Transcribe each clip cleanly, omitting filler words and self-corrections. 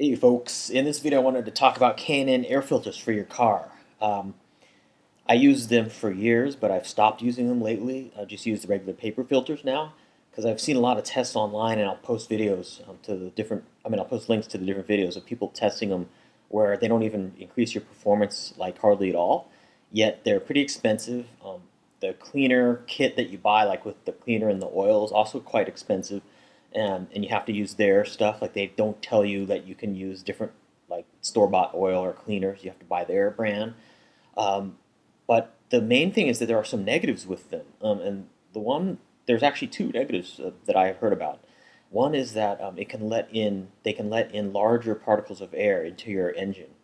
Hey folks, in this video I wanted to talk about K&N air filters for your car. I used them for years, but I've stopped using them lately. I just use the regular paper filters now because I've seen a lot of tests online, and I'll post videos to the different, I'll post links to the different videos of people testing them where they don't even increase your performance like hardly at all, yet they're pretty expensive. The cleaner kit that you buy, like with the cleaner and the oil, is also quite expensive, and you have to use their stuff. Like they don't tell you that you can use different like store-bought oil or cleaners. You have to buy their brand. Um, but the main thing is that there are some negatives with them, and there's actually two negatives that I have heard about. One is that they can let in larger particles of air into your engine,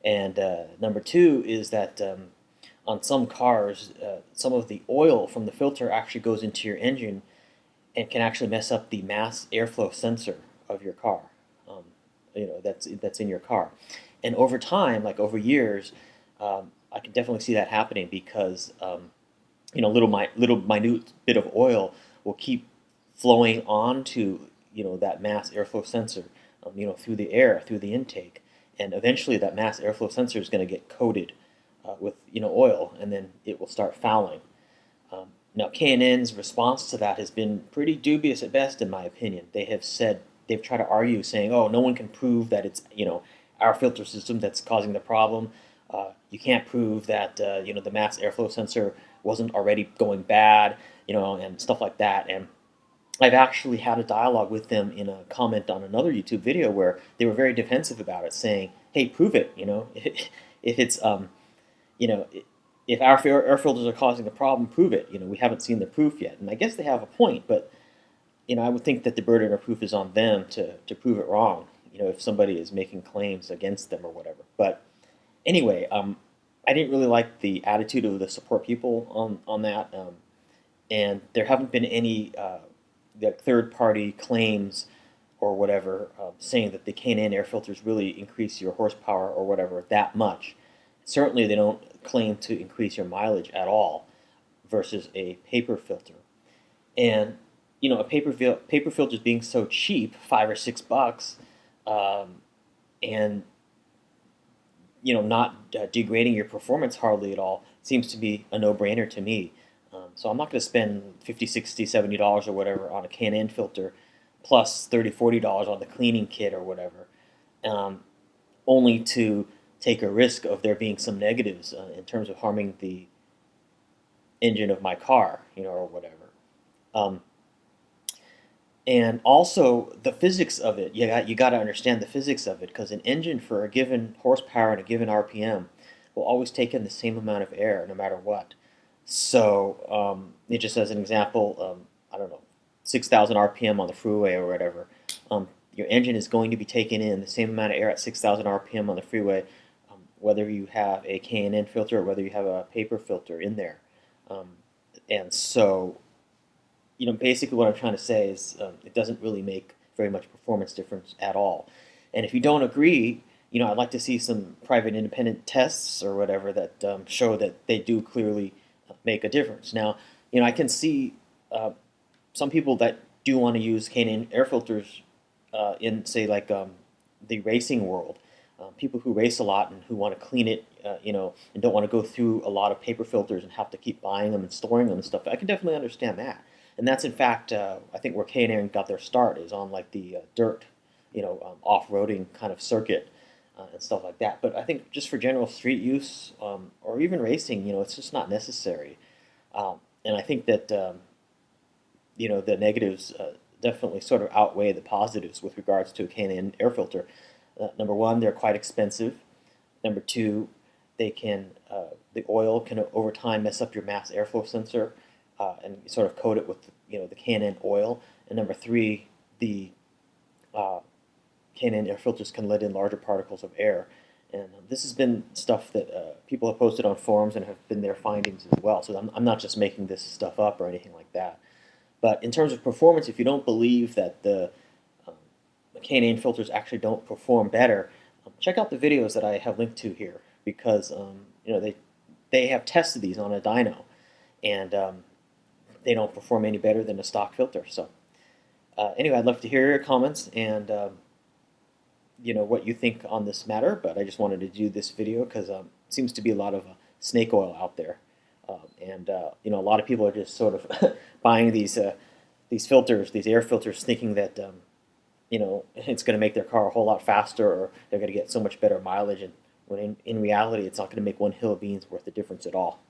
and number two is that on some cars, some of the oil from the filter actually goes into your engine and can actually mess up the mass airflow sensor of your car. Um, that's in your car, and over time, like over years, I can definitely see that happening because little minute bit of oil will keep flowing onto that mass airflow sensor, through the air through the intake, and eventually that mass airflow sensor is going to get coated with oil, and then it will start fouling. Now, K&N's response to that has been pretty dubious at best, in my opinion. They've tried to argue, saying, "Oh, no one can prove that it's our filter system that's causing the problem. You can't prove that the mass airflow sensor wasn't already going bad, and stuff like that." And I've actually had a dialogue with them in a comment on another YouTube video where they were very defensive about it, saying, "Hey, prove it. If it's you know, if our air filters are causing the problem, prove it. We haven't seen the proof yet." And I guess they have a point, but I would think that the burden of proof is on them to prove it wrong. If somebody is making claims against them or whatever. But anyway, I didn't really like the attitude of the support people on that, and there haven't been any third party claims or whatever saying that the K&N air filters really increase your horsepower or whatever that much. Certainly, they don't claim to increase your mileage at all versus a paper filter. And paper filters being so cheap, $5 or $6, and not degrading your performance hardly at all, seems to be a no-brainer to me. So I'm not going to spend 50, 60, $70 or whatever on a K&N filter, plus 30, $40 on the cleaning kit or whatever, um, only to take a risk of there being some negatives in terms of harming the engine of my car, or whatever. Um, and also the physics of it. You got to understand the physics of it, because an engine for a given horsepower and a given RPM will always take in the same amount of air no matter what. So it just as an example, I don't know, 6,000 RPM on the freeway or whatever. Your engine is going to be taking in the same amount of air at 6,000 RPM on the freeway, whether you have a K&N filter or whether you have a paper filter in there. Um, and so basically what I'm trying to say is it doesn't really make very much performance difference at all. And if you don't agree, I'd like to see some private independent tests or whatever that show that they do clearly make a difference. Now, I can see some people that do want to use K&N air filters in, say, like the racing world. People who race a lot and who want to clean it, and don't want to go through a lot of paper filters and have to keep buying them and storing them and stuff. I can definitely understand that. And that's in fact, I think where K&N got their start is on like the dirt, off-roading kind of circuit and stuff like that. But I think just for general street use or even racing, it's just not necessary. And I think that the negatives definitely sort of outweigh the positives with regards to a K&N air filter. Number one, they're quite expensive. Number two, the oil can over time mess up your mass airflow sensor and sort of coat it with the K&N oil. And number three, the K&N air filters can let in larger particles of air. And this has been stuff that people have posted on forums and have been their findings as well. So I'm not just making this stuff up or anything like that. But in terms of performance, if you don't believe that um, the K&N filters actually don't perform better, check out the videos that I have linked to here, because they have tested these on a dyno, and they don't perform any better than a stock filter. So anyway, I'd love to hear your comments, and what you think on this matter, but I just wanted to do this video because it seems to be a lot of snake oil out there, and a lot of people are just sort of buying these filters, these air filters, thinking that it's going to make their car a whole lot faster, or they're going to get so much better mileage, and when in reality, it's not going to make one hill of beans worth the difference at all.